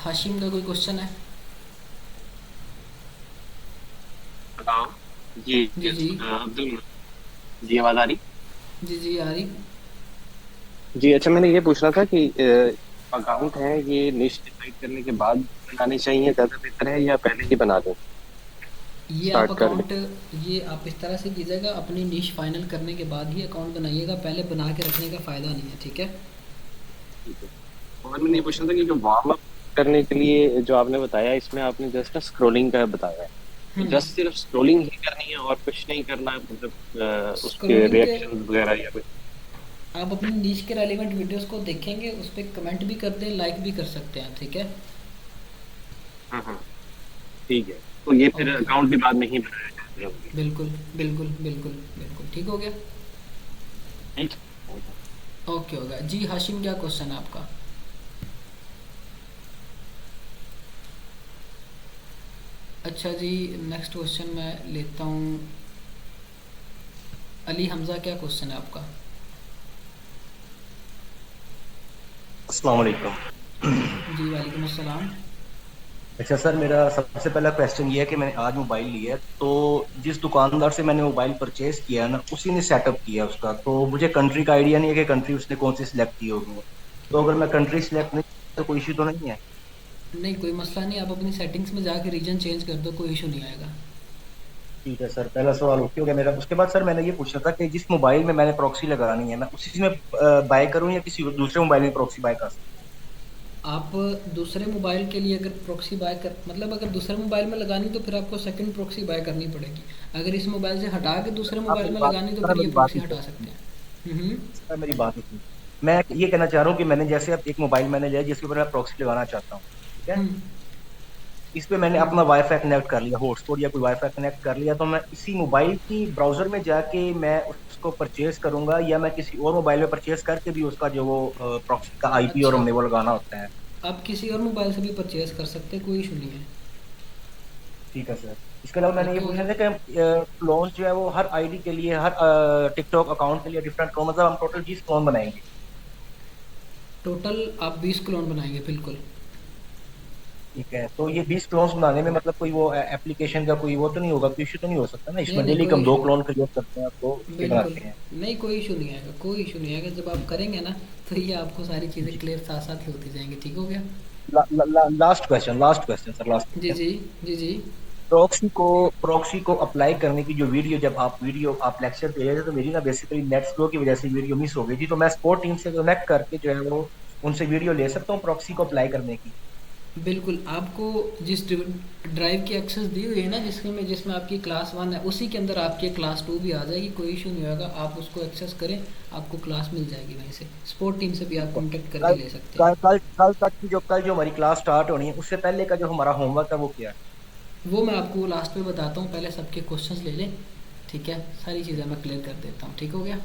हाशिम का कोई क्वेश्चन है? बताओ। जी। जी जी। अब्दुल। जी, आवाज आ रही? जी जी आ रही। जी, अच्छा, मैंने ये पूछना था कि अकाउंट है ये निश डिसाइड करने के बाद बनाने चाहिए, ज्यादा बेहतर है या पहले ही बना दें ये आप स्टार्ट कर दें? अकाउंट, ये आप इस तरह से कीजिएगा, अपनी निश फाइनल करने के बाद ही अकाउंट बनाइएगा, पहले बना के रखने का फ़ायदा नहीं है, ठीक है? ठीक है। और मैंने ये ओके। पूछना था कि जो वार्म अप करने के लिए जो आपने बताया, इसमें आपने जस्ट ना स्क्रोलिंग का बताया है, तो जस्ट सिर्फ स्क्रोलिंग ही करनी है और कुछ नहीं करना है, मतलब उसके स्क्रोलिंग के, रिएक्शन वगैरह या कुछ? आप अपनी नीच के रेलिवेंट वीडियोस को देखेंगे, उस पर कमेंट भी कर दें, लाइक भी कर सकते हैं, ठीक है? हाँ हाँ, ठीक है। तो ये फिर ओके। अकाउंट भी बाद में ही बनाया जाएगा मुझे? बिल्कुल बिल्कुल बिल्कुल बिल्कुल ठीक हो गया। ठीक है। ओके हो गया जी। हाशिम क्या क्वेश्चन है आपका? अच्छा जी, नेक्स्ट क्वेश्चन मैं लेता हूँ। अली हमज़ा क्या क्वेश्चन है आपका? अस्सलाम वालेकुम। जी वालेकुम अस्सलाम। अच्छा सर, मेरा सबसे पहला क्वेश्चन ये है कि मैंने आज मोबाइल लिया है, तो जिस दुकानदार से मैंने मोबाइल परचेज किया है ना, उसी ने सेटअप किया है उसका, तो मुझे कंट्री का आइडिया नहीं है कि कंट्री उसने कौन सी सिलेक्ट की होगी। तो अगर मैं कंट्री सिलेक्ट नहीं, तो कोई इशू तो नहीं है? नहीं कोई मसला नहीं, आप अपनी सेटिंग्स में जाके रीजन चेंज कर दो, कोई इशू नहीं आएगा। ठीक है सर, पहला सवाल ओके हो गया मेरा। उसके बाद सर मैंने ये पूछना था कि जिस मोबाइल में मैंने प्रॉक्सी लगानी है, मैं उसी में बाय करूं या किसी दूसरे मोबाइल में प्रॉक्सी बाय कर सकता आप दूसरे मोबाइल के लिए अगर प्रॉक्सी बाय कर, मतलब अगर दूसरे मोबाइल में लगानी तो फिर आपको सेकंड प्रॉक्सी बाय करनी पड़ेगी। अगर इस मोबाइल से हटा के दूसरे हूं? आप मोबाइल मेरी में बात लगानी तो सर, फिर ये मेरी बात प्रॉक्सी ही हटा सुनिए। सकते हैं। सर मेरी बात ही सुनिए। मैं ये कहना चाह रहा हूँ कि मैंने जैसे अब एक मोबाइल मैंने लिया जिसके ऊपर मैं प्रॉक्सी लगाना चाहता हूँ, ठीक है? हम्म इस पे मैंने अपना वाईफाई कनेक्ट कर लिया, हॉटस्पॉट या कोई वाईफाई कनेक्ट कर लिया, तो मैं इसी मोबाइल की ब्राउजर में जाके मैं उसको परचेज करूंगा, या मैं किसी और मोबाइल में परचेज करके भी उसका जो वो प्रॉक्सी का आईपी और अच्छा, हमने वो लगाना होता है? आप किसी और मोबाइल से भी परचेज कर सकते हैं, कोई इशू नहीं है। ठीक है सर। इसके अलावा मैंने ये ओके हो पूछना गया। था कि क्लोन जो है वो हर आईडी के लिए, हर टिकटॉक अकाउंट के लिए डिफरेंट क्लोन, मतलब हम टोटल 20 क्लोन बनाएंगे? टोटल आप 20 क्लोन बनाएंगे, बिल्कुल। ठीक है, तो ये 20 क्लोन्स बनाने में मतलब कोई वो एप्लीकेशन का कोई वो तो नहीं होगा, कोई इशू तो नहीं हो सकता ना नहीं इसमें? नहीं डेली कोई हम दो इशू क्लोन क्रिएट करते हैं तो नहीं, इसके बिल्कुल। बनाते हैं। नहीं कोई इशू नहीं आएगा, कोई इशू नहीं आएगा, जब आप करेंगे ना तो ये आपको सारी चीज़ें जी। क्लियर साथ साथ ही होती जाएंगी, ठीक हो गया। लास्ट क्वेश्चन सर, लास्ट जी क्वेश्चन। जी। जी जी। प्रॉक्सी को अप्लाई करने की जो वीडियो, जब आप लेक्चर दे रहे थे, तो मेरी ना बेसिकली नेट स्लो की वजह से वीडियो मिस हो गई थी, तो मैं स्पोर्ट टीम से कनेक्ट करके जो है वो उनसे वीडियो ले सकता हूँ प्रॉक्सी को अप्लाई करने की? बिल्कुल, आपको जिस ड्राइव की एक्सेस दी हुई है ना, जिसमें जिसमें आपकी क्लास वन है, उसी के अंदर आपकी क्लास टू भी आ जाएगी, कोई इशू नहीं होगा, आप उसको एक्सेस करें, आपको क्लास मिल जाएगी वहीं से। स्पोर्ट टीम से भी आप ठीक है। कांटेक्ट करके कल ले सकते कल हैं। कल कल तक की जो कल जो हमारी क्लास स्टार्ट होनी है, उससे पहले का जो हमारा होमवर्क है वो क्या है? वो मैं आपको लास्ट में बताता हूँ, पहले सबके क्वेश्चंस ले लें, ठीक है? सारी चीज़ें मैं क्लियर कर देता हूँ, ठीक हो गया।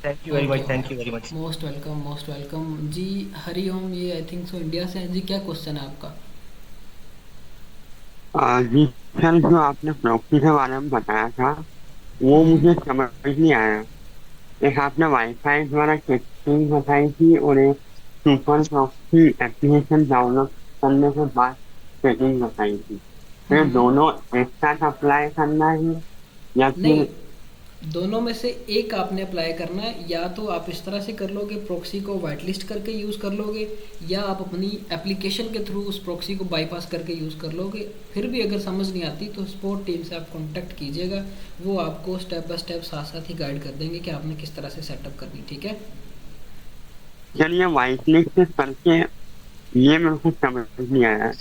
Thank you very okay much, हो गया। Thank you very much. Most welcome, most welcome जी। हरिओम, ये आई थिंक सो इंडिया से हैं जी। क्या क्वेश्चन है आपका? जी सर, जो आपने प्रॉक्सी के बारे में बताया था वो हम्म मुझे समझ नहीं आया। एक आपने वाईफाई द्वारा सेटिंग बताई थी और एक सुपर प्रॉक्सी एप्लीकेशन डाउनलोड करने के बाद सेटिंग बताई थी, तो ये हम्म। दोनों एक साथ अप्लाई करना है या नहीं, फिर? दोनों में से एक आपने अप्लाई करना है, या तो आप इस तरह से कर लोगे, प्रॉक्सी को वाइट लिस्ट करके यूज़ कर लोगे, या आप अपनी एप्लीकेशन के थ्रू उस प्रॉक्सी को बाईपास करके यूज़ कर लोगे। फिर भी अगर समझ नहीं आती तो सपोर्ट टीम से आप कांटेक्ट कीजिएगा, वो आपको स्टेप बाय स्टेप साथ साथ ही गाइड कर देंगे कि आपने किस तरह से सेटअप करनी, ठीक है? चलिए व्हाइट लिस्ट करके, ये मेरे को समझ नहीं आया।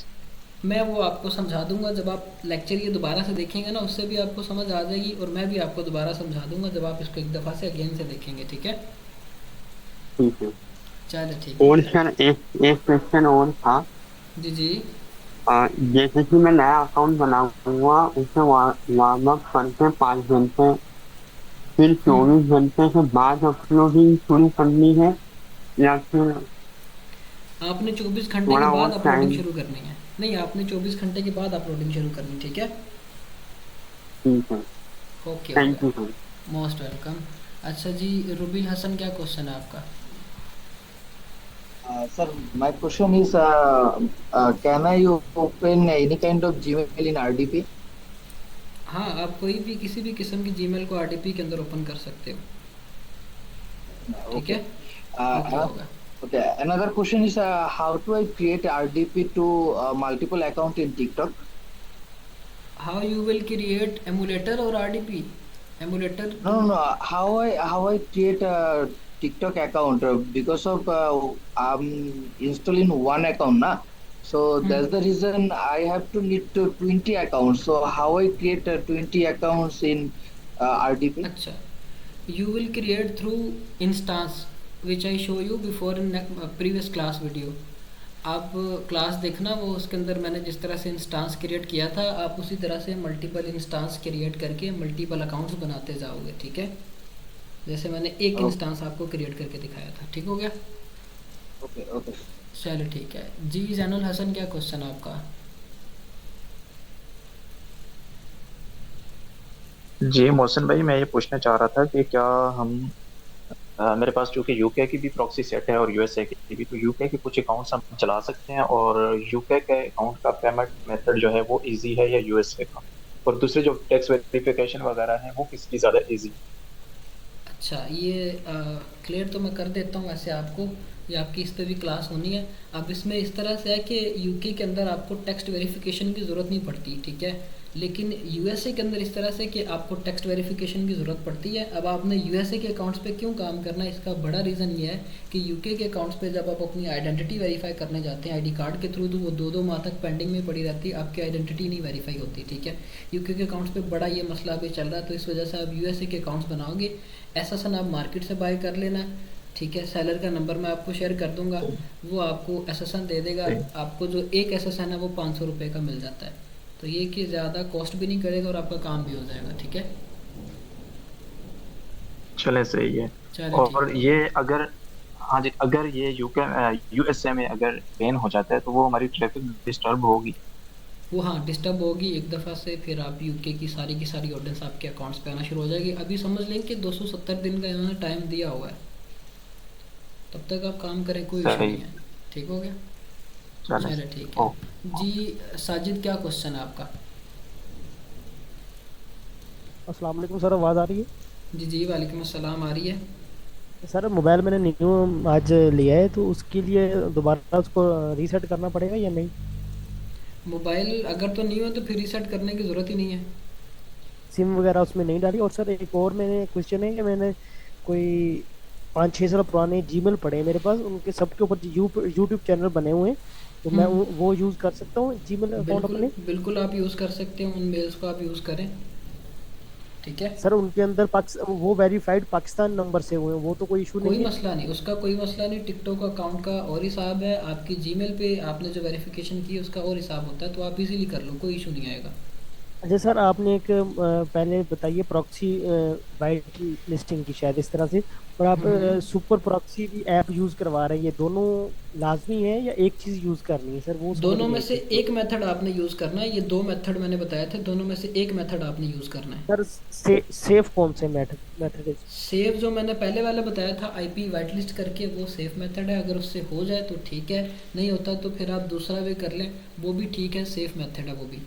मैं वो आपको समझा दूंगा, जब आप लेक्चर ये दोबारा से देखेंगे ना, उससे भी आपको समझ आ जाएगी, और मैं भी आपको दोबारा समझा दूंगा जब आप इसको एक दफ़ा से अगेन से देखेंगे, ठीक है? ठीक है। चलो ठीक हो और गया। सर एक एक क्वेश्चन और था। जी जी। जैसे कि मैं नया अकाउंट बनाऊंगा, उसे वार्म अप करके 5 घंटे, फिर 24 घंटे के बाद अपलोडिंग शुरू करनी है या फिर आपने 24 घंटे के थोड़ा और बाद अपलोडिंग टाइम? शुरू करनी है। नहीं, आपने 24 घंटे के बाद अपलोडिंग शुरू करनी, ठीक है? ठीक है। ओके हो थैंक गया। You sir. Most welcome. अच्छा जी, रुबिल हसन क्या क्वेश्चन है आपका? Sir, my question is, can I open any kind of Gmail in RDP? हाँ, आप कोई भी किसी भी किस्म की जीमेल को आरडीपी के अंदर ओपन कर सकते हो। ठीक है, Okay. ओके Uh, होगा। okay. Another question is, how do I create RDP to multiple account in TikTok? How you will create emulator और आरडीपी? एमुलेटर No, तुम no, no. How I create a TikTok account because of I'm installing one account na. So hmm, that's the reason I have to need to 20 accounts. So how I create 20 accounts in RDP? अच्छा, you will create through instance which I show you before in previous class video। आप class देखना, वो उसके अंदर मैंने जिस तरह से इंस्टांस क्रिएट किया था, आप उसी तरह से मल्टीपल इंस्टांस क्रिएट करके मल्टीपल अकाउंट्स बनाते जाओगे। ठीक है, जैसे मैंने एक Oh, इंस्टांस आपको क्रिएट करके दिखाया था। ठीक हो गया, okay, okay. चलो ठीक है जी। जैनुल हसन, क्या क्वेश्चन है आपका? जी मोहसिन भाई, मैं ये पूछना चाह रहा था कि क्या हम मेरे पास चूंकि यूके की भी प्रॉक्सी सेट है और यूएसए की भी, तो यूके के कुछ अकाउंट्स हम चला सकते हैं, और यूके के अकाउंट का पेमेंट मेथड जो है वो इजी है या यूएसए का, और दूसरे जो टैक्स वेरिफिकेशन वगैरह है वो किसकी ज़्यादा इजी? अच्छा, ये क्लियर तो मैं कर देता हूँ वैसे आपको, ये आपकी इस पे भी क्लास होनी है। अब इसमें इस तरह से है कि यूके के अंदर आपको टेक्स्ट वेरिफिकेशन की ज़रूरत नहीं पड़ती। ठीक है, लेकिन यूएसए के अंदर इस तरह से कि आपको टेक्स्ट वेरिफिकेशन की ज़रूरत पड़ती है। अब आपने यूएसए के अकाउंट्स पे क्यों काम करना है, इसका बड़ा रीज़न ये है कि यूके के अकाउंट्स पे जब आप अपनी आइडेंटिटी वेरीफाई करने जाते हैं आईडी कार्ड के थ्रू, तो वो 2-2 माह तक पेंडिंग में पड़ी रहती है, आपकी आइडेंटिटी नहीं वेरीफाई होती। ठीक है, यूके के अकाउंट्स पे बड़ा ये मसला अभी चल रहा है, तो इस वजह से आप यूएसए के अकाउंट्स बनाओगे। एसएसएन आप मार्केट से बाय कर लेना। ठीक है, सेलर का नंबर मैं आपको शेयर कर दूंगा, वो आपको एसएसएन दे देगा। जी, आपको जो एक एसएसएन है वो 500 रुपये का मिल जाता है, तो ये कि ज़्यादा कॉस्ट भी नहीं करेगा और आपका काम भी हो जाएगा। ठीक है, चले सही है। चलो ठीक और है। ये अगर, हाँ जी, अगर ये यूके यूएसए में अगर बैन हो जाता है तो वो हमारी ट्रैफिक डिस्टर्ब होगी? वो हाँ, डिस्टर्ब होगी एक दफ़ा से, फिर आप यूके की सारी ऑडियंस आपके अकाउंट्स पे आना शुरू हो जाएगी। अभी समझ लें कि 270 दिन का इन्होंने टाइम दिया हुआ है, तब तक आप काम करें, कोई इशू सही, नहीं है। ठीक हो गया, चले। चलो ठीक ओ, है जी। साजिद, क्या क्वेश्चन है आपका? अस्सलाम वालेकुम सर, आवाज़ आ रही है? जी जी, वालेकुम अस्सलाम, आ रही है। सर मोबाइल मैंने न्यू आज लिया है, तो उसके लिए दोबारा उसको रीसेट करना पड़ेगा या नहीं? मोबाइल अगर तो नहीं हो तो फिर रीसेट करने की ज़रूरत ही नहीं है। सिम वगैरह उसमें नहीं डाली। और सर एक और मैंने क्वेश्चन है कि मैंने कोई 5-6 साल पुराने जीमेल पड़े हैं मेरे पास, उनके सबके ऊपर यूट्यूब चैनल बने हुए हैं, तो मैं हम्म, वो यूज़ कर सकता हूँ जीमेल अकाउंट बिल्कुल अपने? बिल्कुल, आप यूज़ कर सकते हो, उन मेल्स को आप यूज़ करें। ठीक है, सर उनके अंदर वो वेरीफाइड पाकिस्तान नंबर से हुए हैं, वो तो कोई इशू कोई नहीं है? मसला नहीं, उसका कोई मसला नहीं। टिकटॉक अकाउंट का और हिसाब है, आपकी जीमेल पे आपने जो वेरिफिकेशन की उसका और हिसाब होता है, तो आप इजीली कर लो, कोई इशू नहीं आएगा। अच्छा सर, आपने एक पहले बताइए प्रॉक्सी वाइट लिस्टिंग की शायद इस तरह से, और आप हम्म, सुपर प्रॉक्सी भी ऐप यूज़ करवा रहे हैं, ये दोनों लाजमी है या एक चीज़ यूज़ करनी है सर, वो समझ दोनों नहीं में आई से थी। एक मेथड आपने यूज़ करना है। ये 2 मेथड मैंने बताए थे, दोनों में से एक मेथड आपने यूज़ करना है। सर सेफ कौन से मेथड है? सेव जो मैंने पहले वाला बताया था आईपी वाइट लिस्ट करके, वो सेफ मेथड है। अगर उससे हो जाए तो ठीक है, नहीं होता तो फिर आप दूसरा वे कर लें, वो भी ठीक है, सेफ मेथड है वो भी।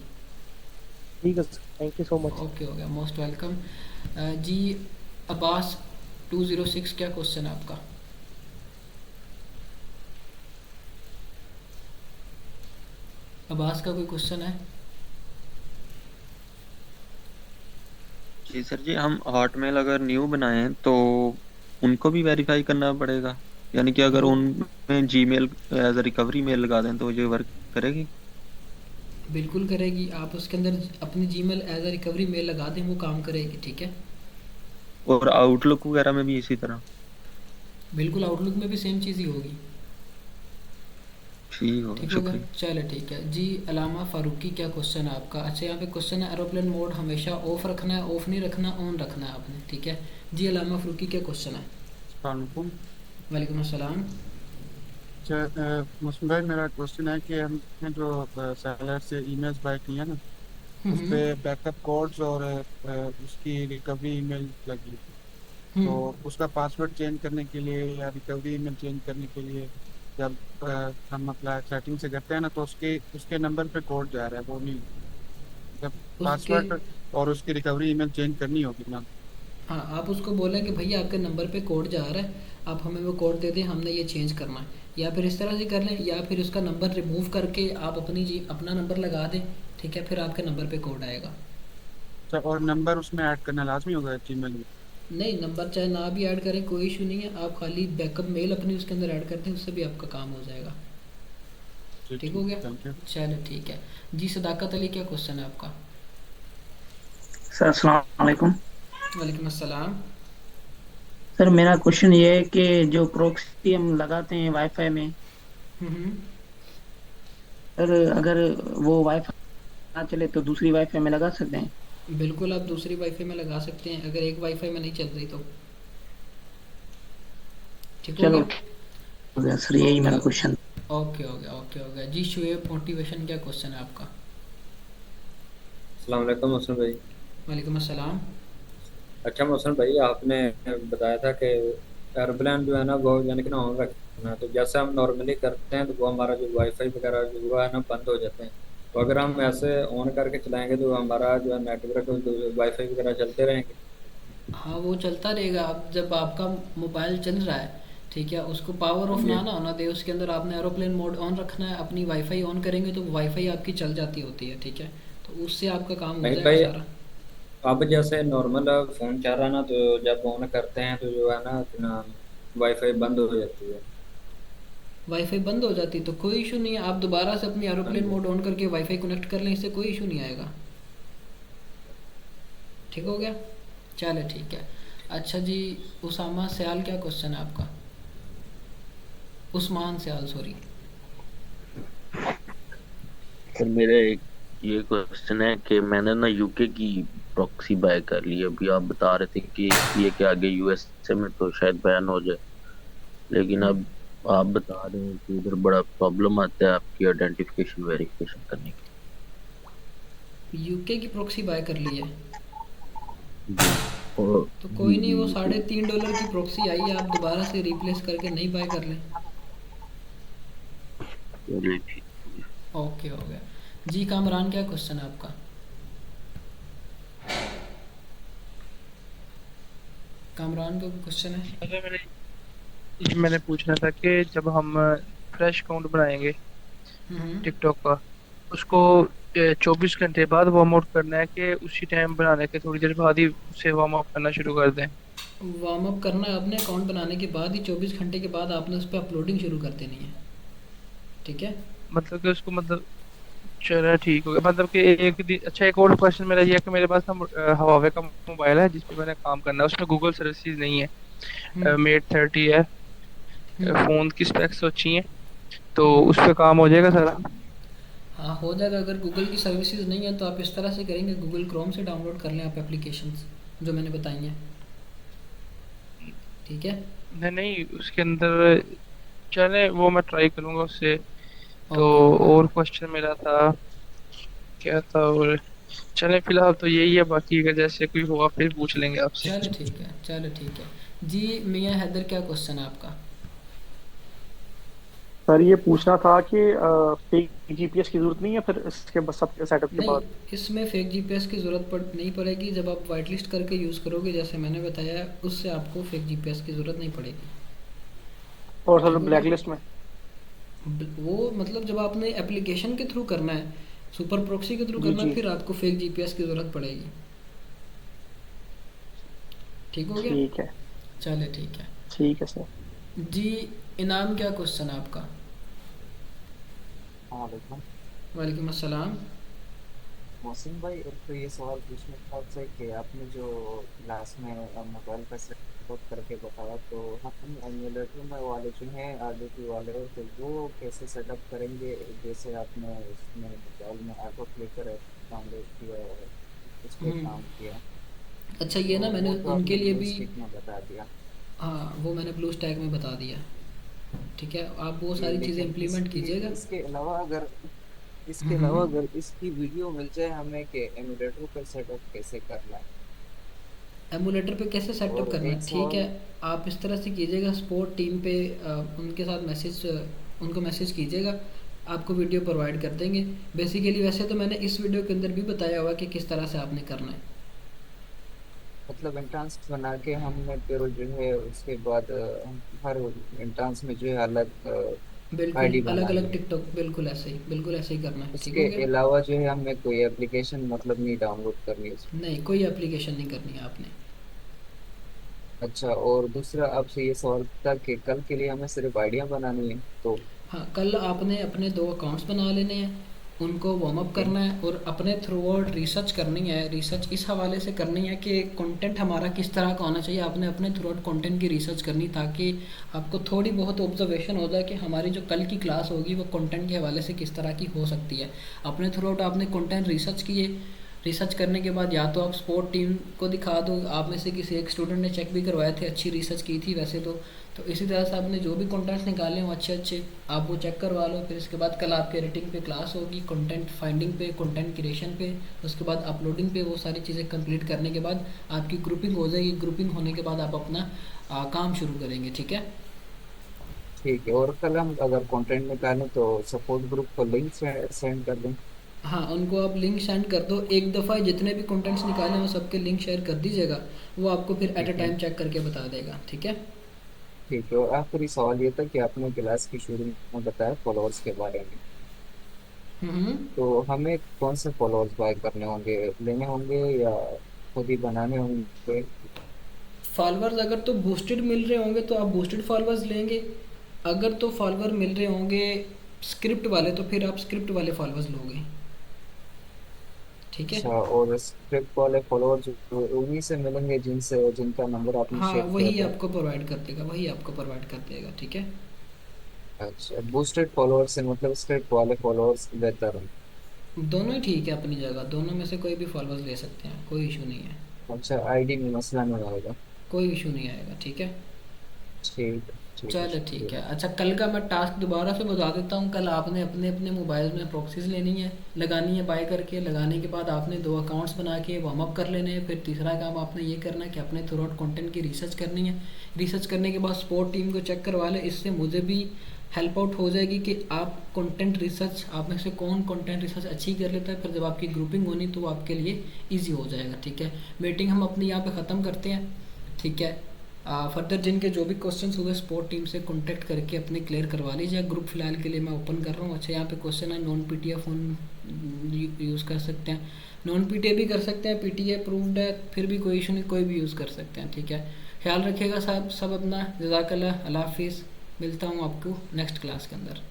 ठीक है sir, thank you so much. Okay, हो गया, मोस्ट वेलकम जी। अब्बास 206, क्या क्वेश्चन है आपका? अब्बास का कोई क्वेश्चन है? जी सर जी, हम हॉटमेल अगर न्यू बनाए हैं तो उनको भी वेरीफाई करना पड़ेगा, यानी कि अगर बिल, उनमें Gmail as a recovery mail लगा दें तो ये वर्क करेगी? बिल्कुल करेगी। आप उसके अंदर अपनी Gmail as a recovery mail लगा दें, वो काम करेगी। ठीक है, और आउटलुक वगैरह में भी इसी तरह? बिल्कुल, आउटलुक में भी सेम चीज़ ही होगी। ठीक होगा, ठीक होगा, शुक्रिया। चलो ठीक है जी। अलामा फारूकी, क्या क्वेश्चन है आपका? अच्छा, यहाँ पे क्वेश्चन है एरोप्लेन मोड हमेशा ऑफ रखना है, ऑफ नहीं रखना, ऑन रखना है आपने। ठीक है जी। अलामा फारूकी, क्या क्वेश्चन है? वालेकुम। वालेकुम अस्सलाम। मुस्लिम भाई, मेरा क्वेश्चन है कि हमने जो सेलर से ईमेल्स बाय किए हैं ना, उस पे हम्म, बैकअप कोड्स और उसकी रिकवरी ईमेल लगी थी। तो हम्म, उसका पासवर्ड चेंज करने के लिए या रिकवरी ईमेल चेंज करने के लिए जब हम अप्लाई सेटिंग से करते हैं ना, तो उसके उसके नंबर पे कोड जा रहा है, वो नहीं, जब उसके पासवर्ड और उसकी रिकवरी ईमेल चेंज करनी होगी ना। हाँ, आप उसको बोलें कि भैया आपके नंबर पे कोड जा रहा है, आप हमें वो कोड दे दें, हमने ये चेंज करना है। या फिर इस तरह से कर लें, या फिर उसका नंबर रिमूव करके आप अपना नंबर लगा दें, ठीक है, फिर आपके नंबर पे कोड आएगा। अच्छा, और नंबर उसमें ऐड करना लाजमी होगा जीमेल में? नहीं, नंबर चाहे ना भी ऐड करें कोई इशू नहीं है, आप खाली बैकअप मेल अपनी उसके अंदर ऐड कर दें, उससे भी आपका काम हो जाएगा। ठीक ठीक हो ठीक, गया? Thank you. चलो ठीक है। जी सदाकत अली, क्या क्वेश्चन है आपका? सर अस्सलाम वालेकुम। वालेकुम अस्सलाम। सर मेरा क्वेश्चन ये है कि जो प्रॉक्सी हम लगाते हैं वाईफाई में, हम्म। सर अगर वो वाईफाई ना चले तो दूसरी वाईफाई में लगा सकते हैं? बिल्कुल, आप दूसरी वाईफाई में लगा सकते हैं, अगर एक वाईफाई में नहीं चल रही तो। ठीक हो चलो गया? हो गया सर, यही ओके मेरा क्वेश्चन। ओके हो गया, ओके हो गया। जी शुएब मोटिवेशन, क्या क्वेश्चन है आपका? अस्सलाम वालेकुम मोहसिन भाई। वालेकुम अस्सलाम। अच्छा मोहसिन भाई, आपने बताया था कि एयरप्लेन जो है ना वो यानी कि ना ऑन रखना है, तो जैसे हम नॉर्मली करते हैं तो वो हमारा जो वाईफाई वगैरह जो हुआ है ना बंद हो जाते हैं। तो अगर हम ऐसे ऑन करके चलाएंगे तो हमारा जो है नेटवर्क वाईफाई वगैरह चलते रहेंगे। हाँ, वो चलता रहेगा। अब जब आपका मोबाइल चल रहा है, ठीक है, उसको पावर हाँ ऑफ जी। ना होना दे, उसके अंदर आपने एरोप्लेन मोड ऑन रखना है, अपनी वाईफाई ऑन करेंगे तो वाईफाई आपकी चल जाती होती है, ठीक है, तो उससे आपका काम हो नहीं जाएगा भाई, सारा। अब जैसे नॉर्मल फ़ोन चल रहा है ना, तो जब ऑन करते हैं तो जो है ना अपना वाईफाई बंद हो जाती है। वाईफाई बंद हो जाती तो कोई इशू नहीं है, आप दोबारा से अपनी हाँ एरोप्लेन जी। मोड ऑन करके वाईफाई कनेक्ट कर लें, इससे कोई इशू नहीं आएगा। ठीक हो गया? चलो ठीक है। अच्छा जी, उसामा सयाल, क्या क्वेश्चन है आपका? उस्मान सयाल, सॉरी। सर मेरा एक ये क्वेश्चन है कि मैंने ना यूके की प्रॉक्सी बाय कर ली। अभी आप बता रहे थे कि ये के आगे यूएसए में तो शायद बैन हो जाए, लेकिन अब आप बता रहे हैं कि उधर बड़ा प्रॉब्लम आता है आपकी आइडेंटिफिकेशन वेरिफिकेशन करने यूके की प्रॉक्सी बाय कर ली है? की। जी। और तो जी कोई नहीं, जी वो जी तो $3.5 की प्रॉक्सी आई है, आप दोबारा से रिप्लेस करके नहीं बाय कर लें। चलिए ठीक। ओके हो गया। जी कामरान, क्या क्वेश्चन है आपका? कामरान का क्वेश्चन है? अगर मैंने पूछना था कि जब हम फ्रेश अकाउंट बनाएंगे हम्म। टिकटॉक का, उसको 24 घंटे बाद वार्म आउट करना है कि उसी टाइम बनाने के थोड़ी देर बाद ही उसे वार्म अप करना शुरू कर दें? वार्म अप करना है अपने अकाउंट बनाने के बाद ही, 24 घंटे के बाद आपने उस पर अपलोडिंग शुरू कर देनी है, ठीक है। मतलब कि उसको मतलब, चलो ठीक हो गया। मतलब कि एक दिन, अच्छा एक और क्वेश्चन मेरा ये है कि मेरे पास ना हवावे का मोबाइल है जिस पे मैंने काम करना है, उसमें गूगल सर्विसेज नहीं है, हम्म। मेट 30 है, हम्म। फोन की स्पेक्स अच्छी हैं, तो उस पे काम हो जाएगा सारा? हाँ, हो जाएगा। अगर गूगल की सर्विसेज नहीं है तो आप इस तरह से करेंगे, गूगल क्रोम से डाउनलोड कर लें आप एप्लीकेशंस जो मैंने बताई हैं, ठीक है। नहीं नहीं, उसके अंदर, चले वो मैं ट्राई करूंगा उससे। तो ओके हो गया। और क्वेश्चन मेरा था, क्या था और, चले फिलहाल तो यही है, बाकी अगर जैसे कोई हुआ फिर पूछ लेंगे आपसे। चलो ठीक है, चलो ठीक है। जी मियाँ हैदर, क्या क्वेश्चन है आपका? सर ये पूछना था कि फेक जीपीएस की जरूरत नहीं है फिर इसके बस सबके सेटअप के नहीं, बाद? इसमें फेक जीपीएस की ज़रूरत नहीं पड़ेगी। जब आप वाइट लिस्ट करके यूज़ करोगे जैसे मैंने बताया है, उससे आपको फेक जीपीएस की ज़रूरत नहीं पड़ेगी। और सर ठीक हो ब्लैक गया? लिस्ट में? वो मतलब जब आपने एप्लीकेशन के थ्रू करना है, सुपर प्रॉक्सी के थ्रू जी करना है, जी, फिर आपको फेक जीपीएस की ज़रूरत पड़ेगी। ठीक हो गया? ठीक है। चले ठीक है। ठीक है सर। जी इनाम, क्या क्वेश्चन है आपका? वालेकुम। वालेकुम अस्सलाम। मोहसिन भाई, एक तो ये सवाल पूछने था आपसे कि आपने जो क्लास में मोबाइल का सेटअप करके बताया, तो हम एमुलेटर में वाले जो हैं आगे की वाले, तो वो कैसे सेटअप करेंगे? जैसे आपने इसमें मोबाइल में ऑटो क्लिकर डाउनलोड किया और उस पर हम्म। काम किया, अच्छा, ये तो ना मैंने वो तो उनके आपने लिए ब्लू भी, स्टिक में बता दिया। हाँ वो मैंने ब्लू स्टैक में बता दिया, ठीक है, आप वो जी, सारी चीज़ें लेकिन इम्प्लीमेंट इसकी कीजिएगा। इसके अलावा अगर हम्म। इसकी वीडियो मिल जाए हमें कि एमुलेटर पर सेटअप कैसे करना है। एमुलेटर पे कैसे सेटअप और करना एक है, ठीक सवाल, है, आप इस तरह से कीजिएगा, स्पोर्ट टीम पे उनके साथ मैसेज उनको मैसेज कीजिएगा, आपको वीडियो प्रोवाइड कर देंगे। बेसिकली वैसे तो मैंने इस वीडियो के अंदर भी बताया हुआ कि किस तरह से आपने करना है। मतलब एंट्रेंस बना के हमने फिर जो है उसके बाद हम हर एंट्रेंस में जो है अलग बिल्कुल आईडी अलग अलग बनानी है। टिकटॉक, बिल्कुल ऐसे ही करना है, ठीक उसके हो गया। अलावा जो है हमें कोई एप्लीकेशन मतलब नहीं डाउनलोड करनी है उसमें। नहीं, कोई एप्लीकेशन नहीं करनी है आपने। अच्छा, और दूसरा आपसे ये सवाल था कि कल के लिए हमें सिर्फ आइडिया बनानी है तो हाँ, कल आपने अपने 2 अकाउंट्स बना लेने हैं, उनको वार्म अप ठीक करना है और अपने थ्रू आउट रिसर्च करनी है। रिसर्च इस हवाले से करनी है कि कंटेंट हमारा किस तरह का होना चाहिए। आपने अपने थ्रू आउट कंटेंट की रिसर्च करनी, ताकि आपको थोड़ी बहुत ऑब्जर्वेशन हो जाए कि हमारी जो कल की क्लास होगी वो कंटेंट के हवाले से किस तरह की हो सकती है। अपने थ्रू आउट आपने कंटेंट रिसर्च किए, रिसर्च करने के बाद या तो आप स्पोर्ट टीम को दिखा दो, आप में से किसी एक स्टूडेंट ने चेक भी करवाए थे, अच्छी रिसर्च की थी वैसे तो इसी तरह से आपने जो भी कंटेंट्स निकाले हों अच्छे अच्छे, आप वो चेक करवा लो। फिर इसके बाद कल आपके रेटिंग पे क्लास होगी, कंटेंट फाइंडिंग पे, कंटेंट क्रिएशन पे, उसके बाद अपलोडिंग पे। वो सारी चीज़ें कंप्लीट करने के बाद आपकी ग्रुपिंग हो जाएगी। ग्रुपिंग होने के बाद आप अपना काम शुरू करेंगे, ठीक है। ठीक है। और कल हम अगर कंटेंट निकालें तो सपोर्ट ग्रुप को लिंक सेंड कर दें। हाँ, उनको आप लिंक सेंड कर दो। एक दफ़ा जितने भी कंटेंट्स निकाले हो सबके लिंक शेयर कर दीजिएगा, वो आपको फिर एट अ ठीक है। टाइम चेक करके बता देगा, ठीक है। ठीक है। और आखिरी सवाल ये था कि आपने क्लास की शुरू में बताया फॉलोअर्स के बारे में, हम्म। तो हमें कौन से फॉलोअर्स बाय करने होंगे, लेने होंगे या खुद ही बनाने होंगे? फॉलोअर्स अगर तो बूस्टेड मिल रहे होंगे तो आप बूस्टेड फॉलोअर्स लेंगे। अगर तो फॉलोअर मिल रहे होंगे स्क्रिप्ट वाले तो फिर आप स्क्रिप्ट वाले फॉलोअर्स लोगे, ठीक है। अच्छा, और स्क्रिप्ट वाले फॉलोअर्स उन्हीं से मिलेंगे जिनसे जिनका नंबर आपने हाँ, शेयर किया वही था? आपको प्रोवाइड कर देगा, वही आपको प्रोवाइड कर देगा, ठीक है। अच्छा, बूस्टेड फॉलोअर्स से मतलब स्क्रिप्ट वाले फॉलोअर्स बेहतर हैं? दोनों ही ठीक है अपनी जगह, दोनों में से कोई भी फॉलोअर्स ले सकते हैं, कोई इशू नहीं है। अच्छा, आईडी में मसला नहीं आएगा? कोई इशू नहीं आएगा, ठीक है। ठीक ठीक है, चलो ठीक शुक्रिया। है। अच्छा, कल का मैं टास्क दोबारा से बता देता हूँ। कल आपने अपने अपने मोबाइल में प्रॉक्सीज लेनी है, लगानी है बाय करके। लगाने के बाद आपने 2 अकाउंट्स बना के वार्म अप कर लेने हैं। फिर तीसरा काम आपने ये करना है कि अपने थ्रू आउट कंटेंट की रिसर्च करनी है। रिसर्च करने के बाद स्पोर्ट टीम को चेक करवा लें, इससे मुझे भी हेल्प आउट हो जाएगी कि आप कंटेंट रिसर्च, आप में से कौन कंटेंट रिसर्च अच्छी कर लेता है। फिर जब आपकी ग्रुपिंग होनी तो वो आपके लिए ईजी हो जाएगा, ठीक है। मीटिंग हम अपनी यहाँ पे ख़त्म करते हैं, ठीक है। फर्दर जिनके जो भी क्वेश्चंस हुए स्पोर्ट टीम से कांटेक्ट करके अपने क्लियर करवा लीजिए। ग्रुप फिलहाल के लिए मैं ओपन कर रहा हूँ। अच्छा, यहाँ पे क्वेश्चन है नॉन पीटीए फ़ोन यूज़ कर सकते हैं, नॉन पीटीए भी कर सकते हैं, पीटीए अप्रूव्ड है, फिर भी कोई इशू नहीं, कोई भी यूज़ कर सकते हैं, ठीक है। ख्याल रखिएगा साहब सब अपना। जज़ाकल्लाह, अल्लाह हाफिज़। मिलता हूँ आपको नेक्स्ट क्लास के अंदर।